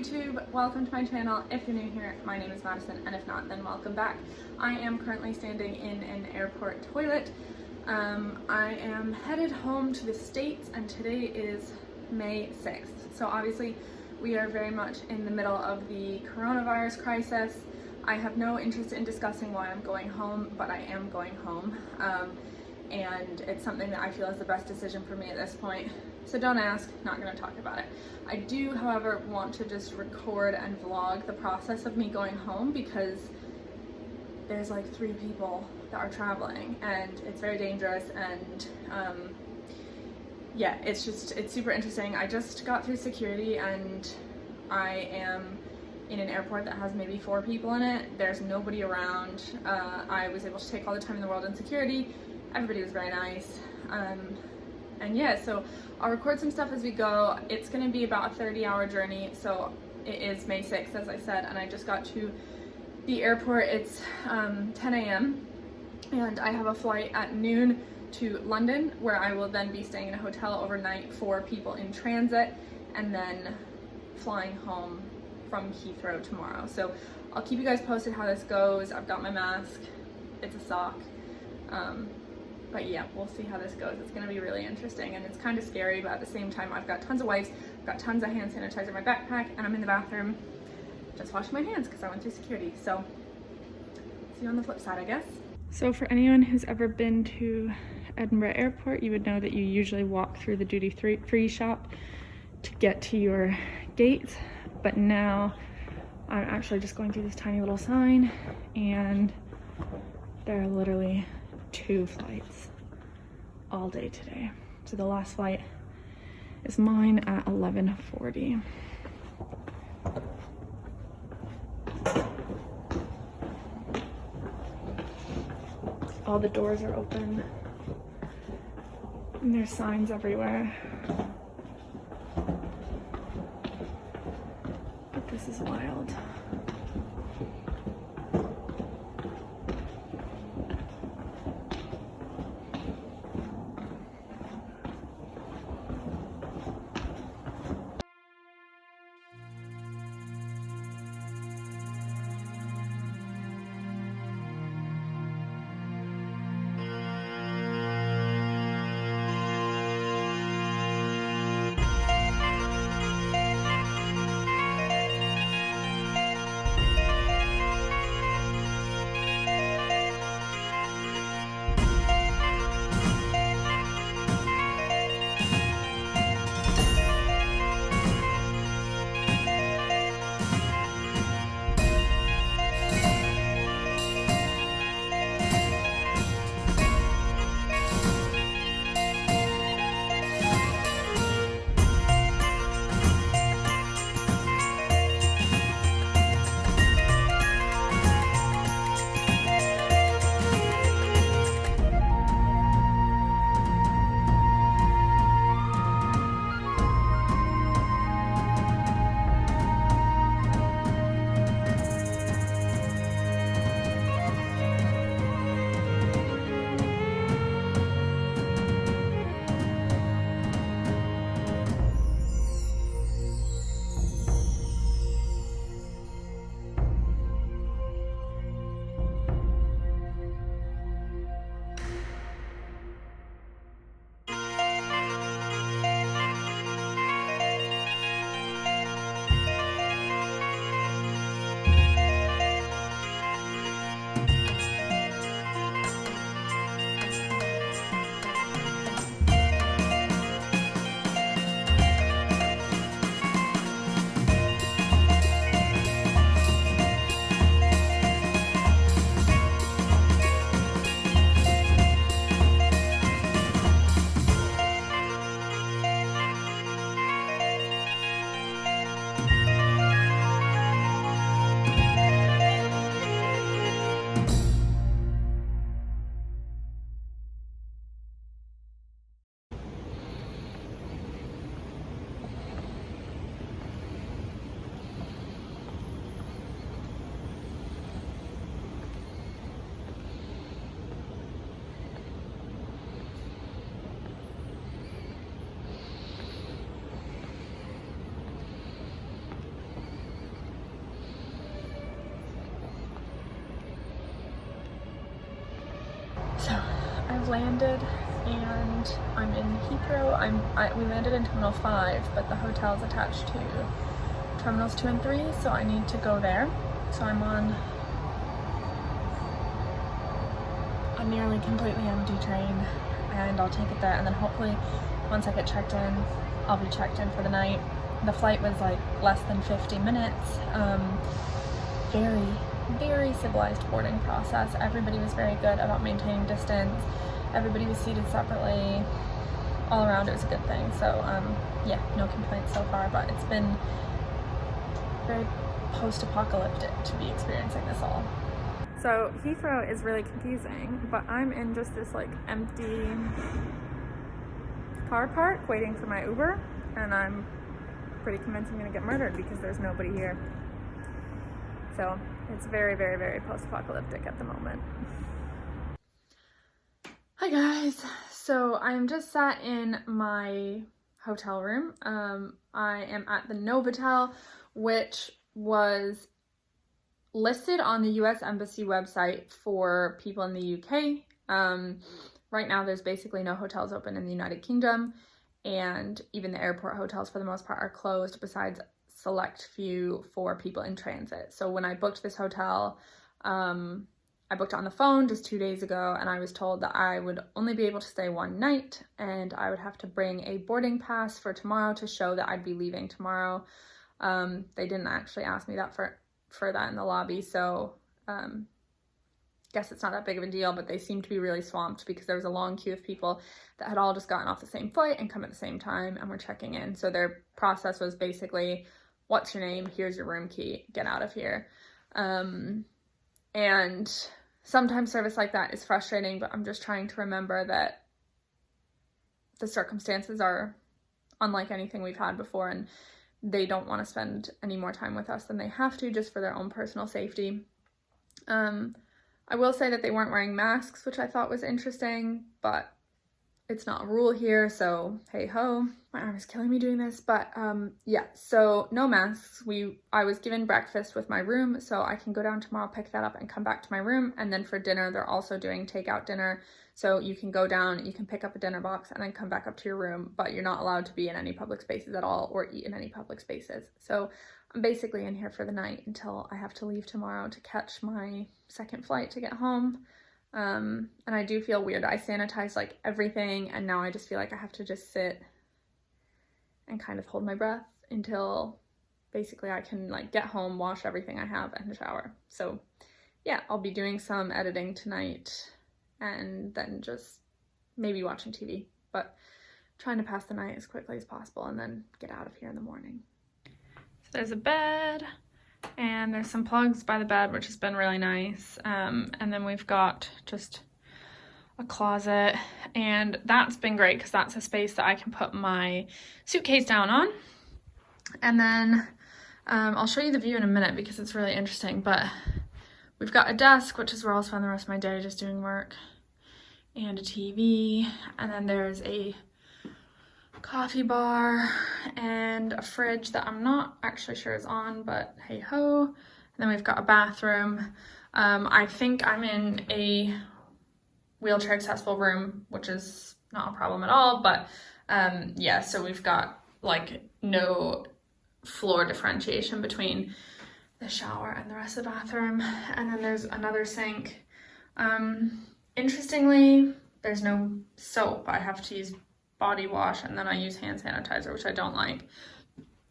YouTube, welcome to my channel. If you're new here, my name is Madison, and if not, then welcome back. I am currently standing in an airport toilet. I am headed home to the States, and today is May 6th. So obviously we are very much in the middle of the coronavirus crisis. I have no interest in discussing why I'm going home, but I am going home. And it's something that I feel is the best decision for me at this point. So don't ask, not going to talk about it. I do, however, want to just record and vlog the process of me going home because there's like 3 people that are traveling and it's very dangerous, and yeah, it's super interesting. I just got through security and I am in an airport that has maybe 4 people in it. There's nobody around. I was able to take all the time in the world in security. Everybody was very nice. And yeah, so I'll record some stuff as we go. It's gonna be about a 30-hour journey. So it is May 6th, as I said, and I just got to the airport. It's 10 a.m. and I have a flight at noon to London, where I will then be staying in a hotel overnight for people in transit and then flying home from Heathrow tomorrow. So I'll keep you guys posted how this goes. I've got my mask, it's a sock. But yeah, we'll see how this goes. It's gonna be really interesting and it's kind of scary, but at the same time, I've got tons of wipes, I've got tons of hand sanitizer in my backpack, and I'm in the bathroom just washing my hands because I went through security. So see you on the flip side, I guess. So for anyone who's ever been to Edinburgh Airport, you would know that you usually walk through the duty-free shop to get to your gate, but now I'm actually just going through this tiny little sign, and there are literally 2 flights all day today. So the last flight is mine at 11:40. All the doors are open and there's signs everywhere. But this is wild. I've landed and I'm in Heathrow. We landed in Terminal 5, but the hotel is attached to Terminals 2 and 3, so I need to go there. So I'm on a nearly completely empty train, and I'll take it there, and then hopefully once I get checked in, I'll be checked in for the night. The flight was like less than 50 minutes. Very, very civilized boarding process. Everybody was very good about maintaining distance. Everybody was seated separately. All around it was a good thing. So yeah, no complaints so far, but it's been very post-apocalyptic to be experiencing this all. So Heathrow is really confusing, but I'm in just this like empty car park waiting for my Uber, and I'm pretty convinced I'm gonna get murdered because there's nobody here. So it's very, very, very post-apocalyptic at the moment. Hi guys, so I'm just sat in my hotel room. I am at the Novotel, which was listed on the US Embassy website for people in the UK. Right now there's basically no hotels open in the United Kingdom, and even the airport hotels for the most part are closed besides select few for people in transit. So when I booked this hotel, I booked it on the phone just 2 days ago, and I was told that I would only be able to stay one night and I would have to bring a boarding pass for tomorrow to show that I'd be leaving tomorrow. They didn't actually ask me that for that in the lobby, so guess it's not that big of a deal, but they seem to be really swamped because there was a long queue of people that had all just gotten off the same flight and come at the same time and were checking in. So their process was basically, what's your name? Here's your room key, get out of here. And sometimes service like that is frustrating, but I'm just trying to remember that the circumstances are unlike anything we've had before, and they don't want to spend any more time with us than they have to just for their own personal safety. I will say that they weren't wearing masks, which I thought was interesting, but it's not a rule here, so hey ho. My arm is killing me doing this, but yeah, so no masks. I was given breakfast with my room, so I can go down tomorrow, pick that up, and come back to my room. And then for dinner, they're also doing takeout dinner, so you can go down, you can pick up a dinner box, and then come back up to your room, but you're not allowed to be in any public spaces at all or eat in any public spaces. So I'm basically in here for the night until I have to leave tomorrow to catch my second flight to get home. And I do feel weird. I sanitized like everything, and now I just feel like I have to just sit and kind of hold my breath until basically I can like get home, wash everything I have, and shower. So yeah, I'll be doing some editing tonight and then just maybe watching TV, but trying to pass the night as quickly as possible and then get out of here in the morning. So there's a bed, and there's some plugs by the bed, which has been really nice. And then we've got just a closet, and that's been great because that's a space that I can put my suitcase down on. And then I'll show you the view in a minute because it's really interesting, but we've got a desk, which is where I'll spend the rest of my day just doing work, and a TV, and then there's a coffee bar and a fridge that I'm not actually sure is on, but hey ho. And then we've got a bathroom. I think I'm in a wheelchair accessible room, which is not a problem at all, but yeah, so we've got like no floor differentiation between the shower and the rest of the bathroom. And then there's another sink. Interestingly, there's no soap. I have to use body wash, and then I use hand sanitizer, which I don't like.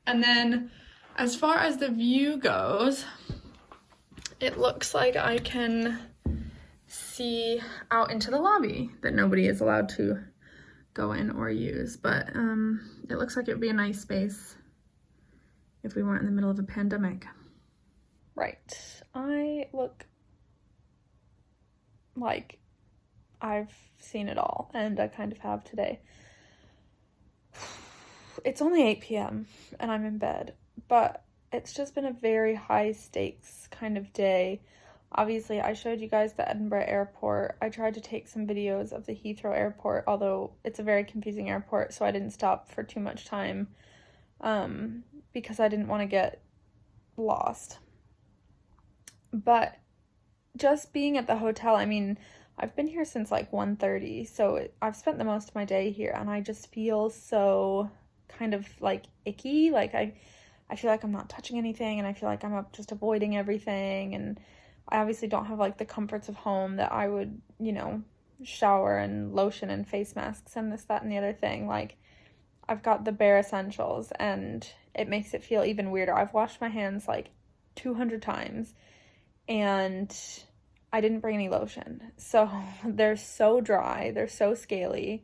And then as far as the view goes, it looks like I can see out into the lobby that nobody is allowed to go in or use, but it looks like it would be a nice space if we weren't in the middle of a pandemic. Right, I look like I've seen it all, and I kind of have today. It's only 8 p.m. and I'm in bed, but it's just been a very high stakes kind of day. Obviously, I showed you guys the Edinburgh airport. I tried to take some videos of the Heathrow airport, although it's a very confusing airport, so I didn't stop for too much time because I didn't want to get lost. But just being at the hotel, I mean, I've been here since like 1:30, so I've spent the most of my day here, and I just feel so kind of like icky. Like I feel like I'm not touching anything, and I feel like I'm just avoiding everything, and I obviously don't have like the comforts of home that I would, you know, shower and lotion and face masks and this, that, and the other thing. Like, I've got the bare essentials, and it makes it feel even weirder. I've washed my hands like 200 times, and I didn't bring any lotion. So they're so dry. They're so scaly.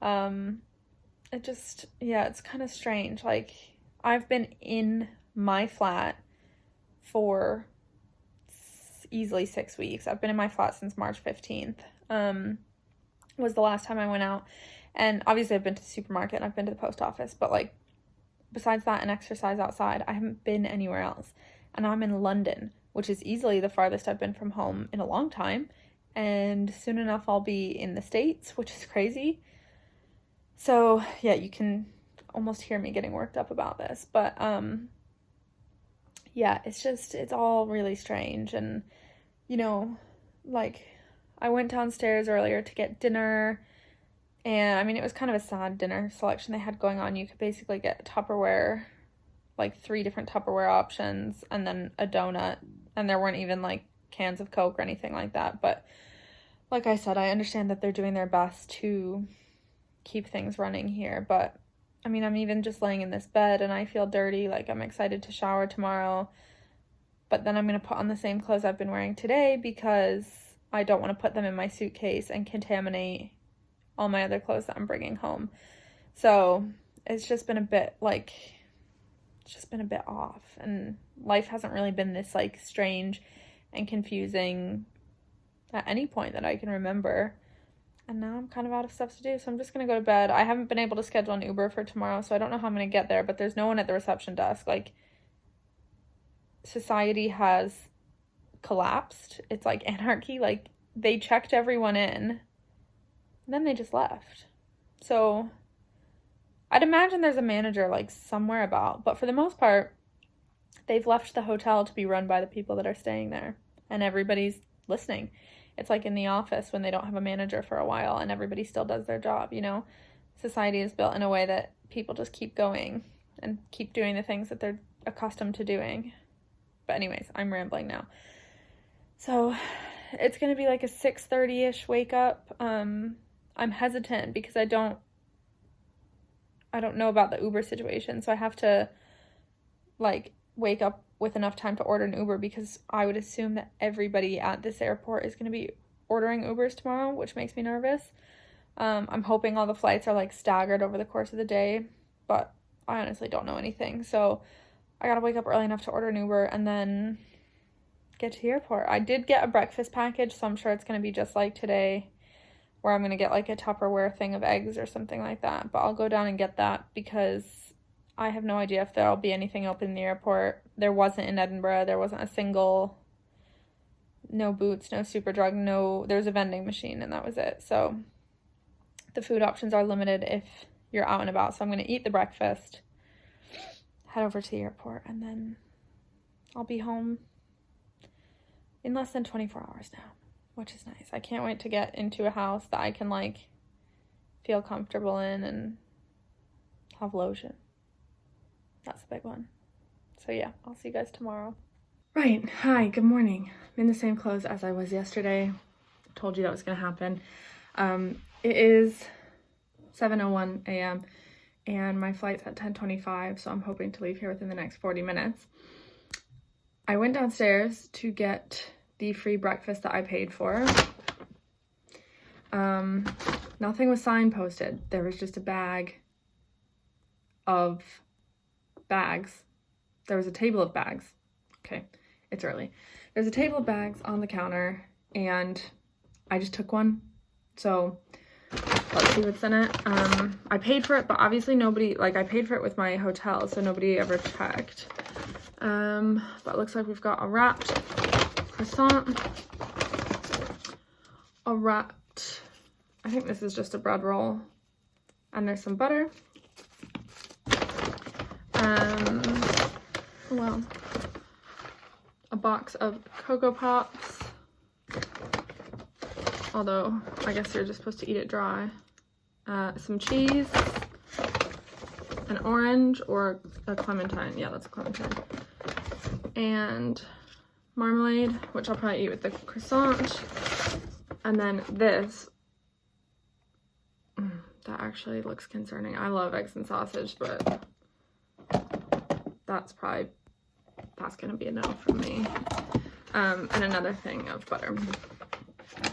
It just, yeah, it's kind of strange. Like, I've been in my flat for easily 6 weeks. I've been in my flat since March 15th. Was the last time I went out. And obviously I've been to the supermarket and I've been to the post office, but like, besides that and exercise outside, I haven't been anywhere else. And I'm in London, which is easily the farthest I've been from home in a long time. And soon enough, I'll be in the States, which is crazy. So yeah, you can almost hear me getting worked up about this. But yeah, it's all really strange. And, you know, like, I went downstairs earlier to get dinner. And I mean, it was kind of a sad dinner selection they had going on. You could basically get Tupperware, like 3 different Tupperware options, and then a donut. And there weren't even like cans of Coke or anything like that. But like I said, I understand that they're doing their best to keep things running here. But I mean, I'm even just laying in this bed and I feel dirty. Like, I'm excited to shower tomorrow. But then I'm going to put on the same clothes I've been wearing today because I don't want to put them in my suitcase and contaminate all my other clothes that I'm bringing home. So it's just been a bit like, it's just been a bit off, and life hasn't really been this like strange and confusing at any point that I can remember. And now I'm kind of out of stuff to do, so I'm just gonna go to bed. I haven't been able to schedule an Uber for tomorrow, so I don't know how I'm gonna get there, but there's no one at the reception desk. Like, society has collapsed. It's like anarchy. Like, they checked everyone in, and then they just left. So I'd imagine there's a manager like somewhere about, but for the most part, they've left the hotel to be run by the people that are staying there, and everybody's listening. It's like in the office when they don't have a manager for a while and everybody still does their job, you know? Society is built in a way that people just keep going and keep doing the things that they're accustomed to doing. But anyways, I'm rambling now. So it's going to be like a 6:30-ish wake up. I'm hesitant because I don't know about the Uber situation, so I have to like wake up with enough time to order an Uber, because I would assume that everybody at this airport is going to be ordering Ubers tomorrow, which makes me nervous. I'm hoping all the flights are like staggered over the course of the day, but I honestly don't know anything. So I gotta wake up early enough to order an Uber and then get to the airport. I did get a breakfast package, so I'm sure it's going to be just like today, where I'm going to get like a Tupperware thing of eggs or something like that. But I'll go down and get that because I have no idea if there'll be anything open in the airport. There wasn't in Edinburgh. There wasn't a single, no Boots, no Superdrug, no, there's a vending machine, and that was it. So the food options are limited if you're out and about. So I'm going to eat the breakfast, head over to the airport, and then I'll be home in less than 24 hours now, which is nice. I can't wait to get into a house that I can like feel comfortable in and have lotion. That's a big one. So yeah, I'll see you guys tomorrow. Right, hi, good morning. I'm in the same clothes as I was yesterday. I told you that was gonna happen. It is 7:01 a.m. and my flight's at 10:25, so I'm hoping to leave here within the next 40 minutes. I went downstairs to get the free breakfast that I paid for. Nothing was signposted. There was just a bag of bags. There was a table of bags. Okay, it's early. There's a table of bags on the counter, and I just took one. So let's see what's in it. I paid for it, but obviously nobody, like, I paid for it with my hotel, so nobody ever checked. But it looks like we've got a wrapped croissant, a wrapped, I think this is just a bread roll, and there's some butter. Well, a box of Cocoa Pops, although I guess you're just supposed to eat it dry. Some cheese, an orange or a clementine. Yeah, that's a clementine. And marmalade, which I'll probably eat with the croissant. And then this. That actually looks concerning. I love eggs and sausage, but that's gonna be a no from me. And another thing of butter.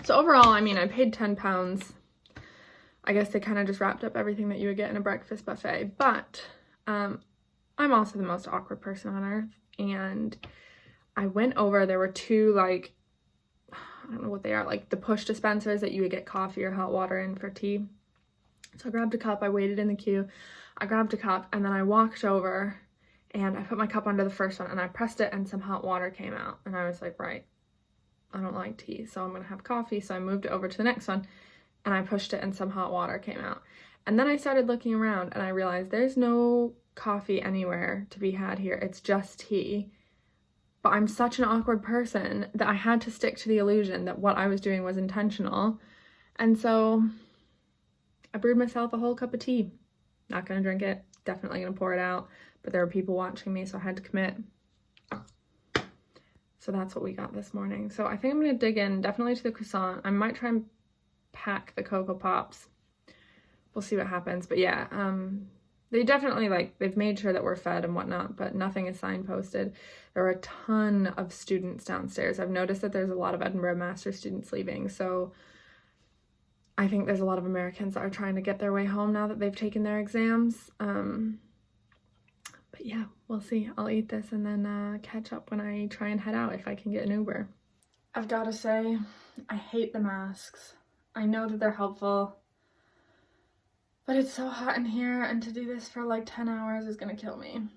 So overall, I mean, I paid £10. I guess they kind of just wrapped up everything that you would get in a breakfast buffet, but I'm also the most awkward person on earth, and I went over, there were two, like, I don't know what they are, like the push dispensers that you would get coffee or hot water in for tea. So I grabbed a cup, I waited in the queue, I grabbed a cup, and then I walked over and I put my cup under the first one and I pressed it and some hot water came out. And I was like, right, I don't like tea, so I'm gonna have coffee. So I moved it over to the next one and I pushed it and some hot water came out. And then I started looking around and I realized there's no coffee anywhere to be had here. It's just tea. But I'm such an awkward person that I had to stick to the illusion that what I was doing was intentional. And so I brewed myself a whole cup of tea. Not gonna drink it, definitely gonna pour it out, but there were people watching me, so I had to commit. So that's what we got this morning. So I think I'm gonna dig in definitely to the croissant. I might try and pack the Cocoa Pops. We'll see what happens. But yeah, they definitely, like, they've made sure that we're fed and whatnot, but nothing is signposted. There are a ton of students downstairs. I've noticed that there's a lot of Edinburgh master students leaving, so I think there's a lot of Americans that are trying to get their way home now that they've taken their exams. But yeah, we'll see. I'll eat this and then catch up when I try and head out if I can get an Uber. I've got to say, I hate the masks. I know that they're helpful, but it's so hot in here, and to do this for like 10 hours is gonna kill me.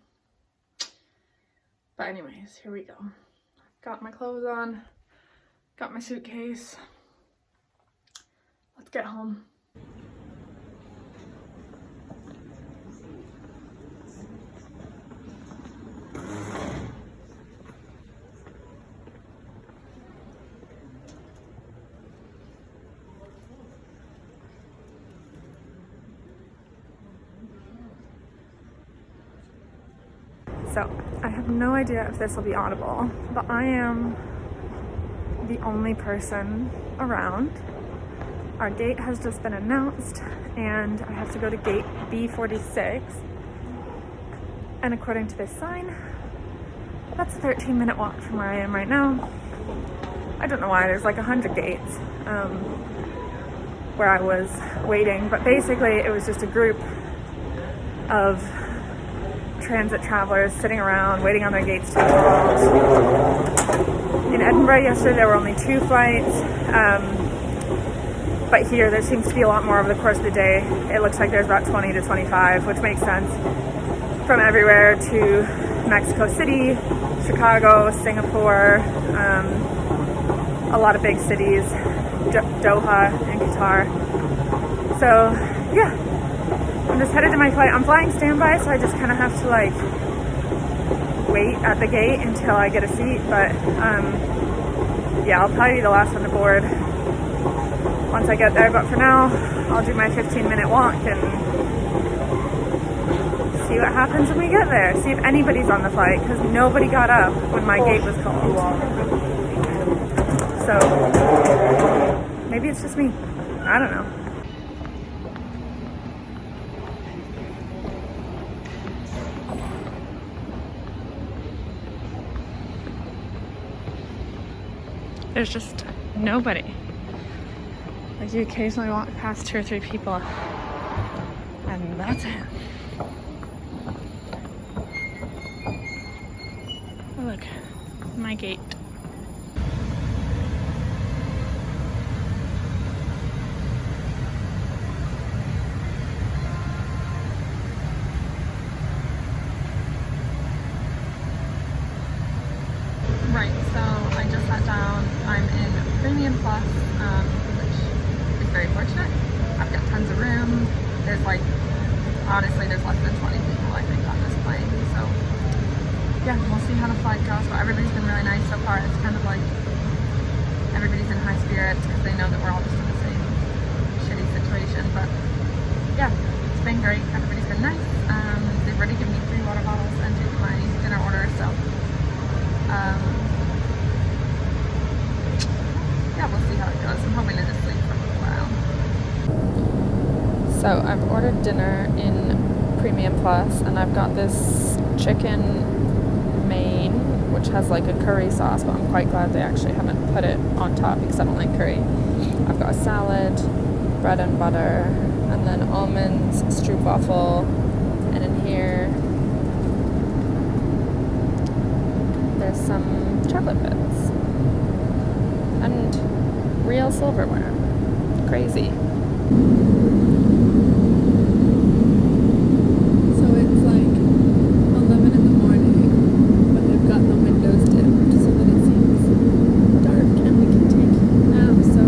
But anyways, here we go. Got my clothes on, got my suitcase. Let's get home. So, I have no idea if this will be audible, but I am the only person around. Our gate has just been announced, and I have to go to gate B46. And according to this sign, that's a 13-minute walk from where I am right now. I don't know why, there's like 100 gates where I was waiting, but basically it was just a group of transit travelers sitting around waiting on their gates to be called. In Edinburgh yesterday there were only 2 flights, but here there seems to be a lot more over the course of the day. It looks like there's about 20 to 25, which makes sense, from everywhere to Mexico City, Chicago, Singapore, a lot of big cities, Doha and Qatar. So yeah, I'm just headed to my flight. I'm flying standby, so I just kind of have to like wait at the gate until I get a seat, but yeah, I'll probably be the last one to board once I get there, but for now I'll do my 15-minute walk and see what happens when we get there, see if anybody's on the flight, because nobody got up when my gate was called. So maybe it's just me, I don't know. There's just nobody. Like, you occasionally walk past 2 or 3 people, and that's it. Oh, look, my gate. Right, so I just sat down. I'm in Premium Plus, which is very fortunate. I've got tons of room. There's like, honestly, there's less than 20 people I think on this plane. So yeah, we'll see how the flight goes. But everybody's been really nice so far. spirits because they know that we're all just in the same shitty situation. But yeah, it's been great. Everybody's been nice. They've already given me 3 water bottles and taken my dinner order, so yeah, we'll see how it goes. I'm hoping to just sleep for a little while. So I've ordered dinner in Premium Plus, and I've got this chicken main, which has like a curry sauce, but I'm quite glad they actually haven't put it on top because I don't like curry. I've got a salad, bread and butter, and then almonds, stroopwafel, and in here there's some chocolate bits and real silverware. Crazy. So it's like 11 in the morning, but they've got the windows dimmed so that it seems dark and we can take naps, so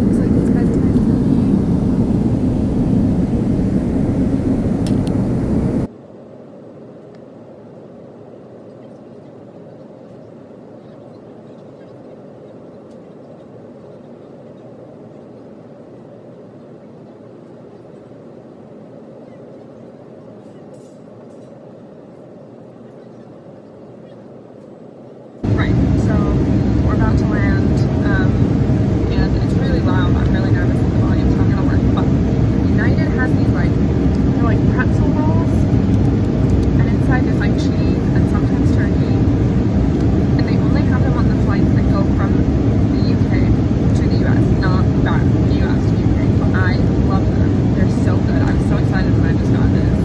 looks like it's bedtime for me. Right, so we're about to land, and it's really loud. I'm really nervous that the volume's not gonna work, but United has these they're like pretzel rolls, and inside there's like cheese and sometimes turkey, and they only have them on the flights that go from the UK to the US, not back from the US to UK, but I love them. They're so good. I was so excited when I just got this.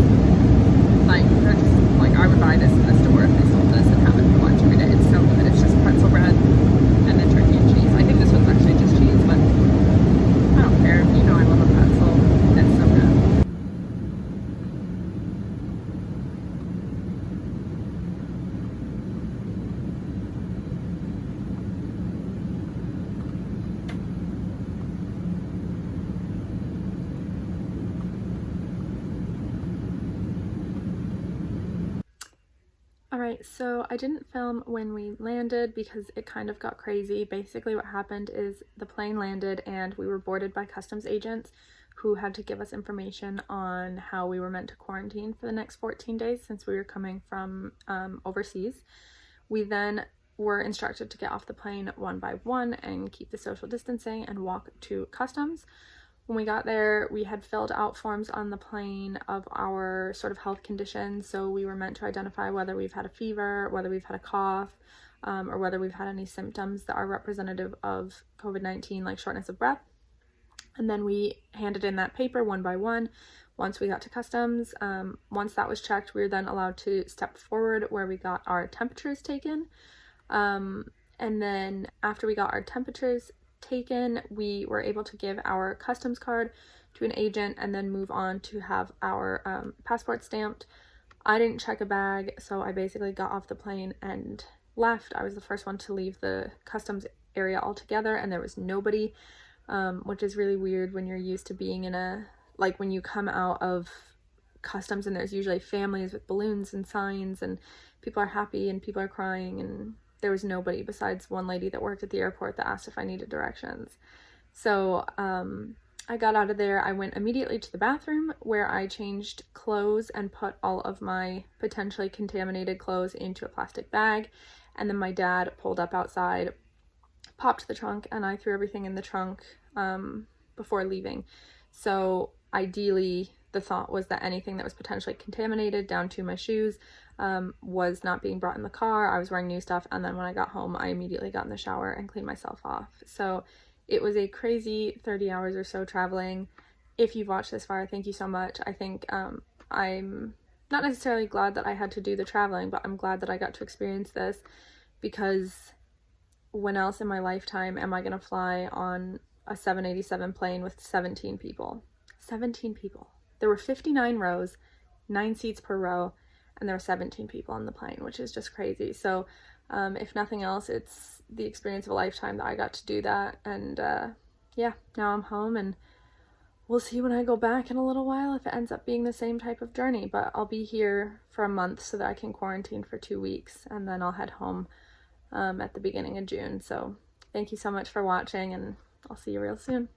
Like, they're just, like, I would buy this in the store if they sold this and have it for lunch every day. It's so good. It's just pretzel bread and then turkey and cheese. I think this one's actually just cheese, but I don't care. You know I love a pretzel. It's so good. Alright, so I didn't film when we landed because it kind of got crazy. Basically what happened is the plane landed and we were boarded by customs agents who had to give us information on how we were meant to quarantine for the next 14 days since we were coming from overseas. We then were instructed to get off the plane one by one and keep the social distancing and walk to customs. When we got there, we had filled out forms on the plane of our sort of health conditions. So we were meant to identify whether we've had a fever, whether we've had a cough, or whether we've had any symptoms that are representative of COVID-19, like shortness of breath. And then we handed in that paper one by one once we got to customs. Once that was checked, we were then allowed to step forward where we got our temperatures taken. And then after we got our temperatures taken, we were able to give our customs card to an agent and then move on to have our passport stamped. I didn't check a bag, so I basically got off the plane and left. I was the first one to leave the customs area altogether, and there was nobody, which is really weird when you're used to being in a, like when you come out of customs and there's usually families with balloons and signs and people are happy and people are crying, and there was nobody besides one lady that worked at the airport that asked if I needed directions. So I got out of there. I went immediately to the bathroom where I changed clothes and put all of my potentially contaminated clothes into a plastic bag. And then my dad pulled up outside, popped the trunk, and I threw everything in the trunk before leaving. So ideally, the thought was that anything that was potentially contaminated, down to my shoes, was not being brought in the car. I was wearing new stuff, and then when I got home, I immediately got in the shower and cleaned myself off. So it was a crazy 30 hours or so traveling. If you've watched this far, thank you so much. I think I'm not necessarily glad that I had to do the traveling, but I'm glad that I got to experience this, because when else in my lifetime am I going to fly on a 787 plane with 17 people? 17 people. There were 59 rows, 9 seats per row, and there were 17 people on the plane, which is just crazy. So if nothing else, it's the experience of a lifetime that I got to do that. And yeah, now I'm home, and we'll see when I go back in a little while if it ends up being the same type of journey. But I'll be here for a month so that I can quarantine for 2 weeks, and then I'll head home at the beginning of June. So Thank you so much for watching, and I'll see you real soon.